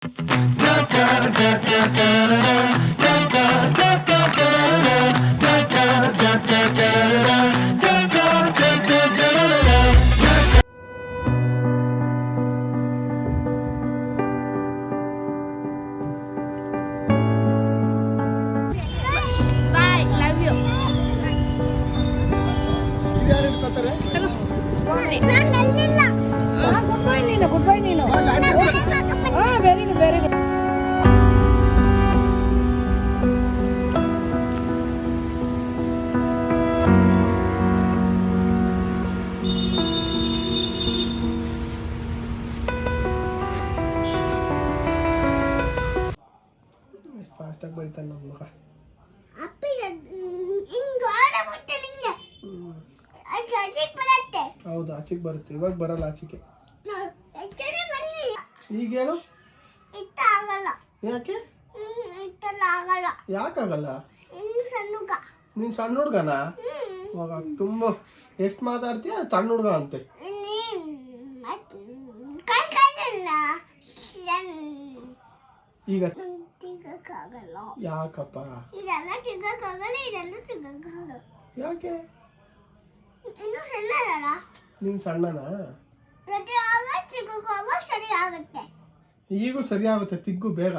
Bye, love you. ಯಾರು ಇಟ್ಕೋತಾರೆ? Good ಬಾಯ್ ನೀನು, ಗುಡ್ ಬಾಯ್ ನೀನು. Very good, very good. ಎಷ್ಟು ಫಾಸ್ಟಾಗಿ ಬರೀತಾನೆ ನನ್ನ ಮಗ. ಹೌದು, ಆಚೆಗೆ ಬರುತ್ತೆ. ಇವಾಗ ಬರಲ್ಲ ಆಚೆಗೆ. ಈಗ ಹೇಳು. ಯಾಕೆ? ಯಾಕಾಗಲ್ಲ? ನೀನ್ ಸಣ್ಣ ಹುಡ್ಗನ? ತುಂಬ ಎಷ್ಟು ಮಾತಾಡ್ತೀಯ? ಸಣ್ಣ ಹುಡ್ಗ ಅಂತೆ. ಈಗ ಯಾಕಪ್ಪ? ಯಾಕೆ? ನೀನ್ ಸಣ್ಣನಾ? ಈಗೂ ಸರಿ ಆಗುತ್ತೆ. ತಿಗ್ಗು ಬೇಗ.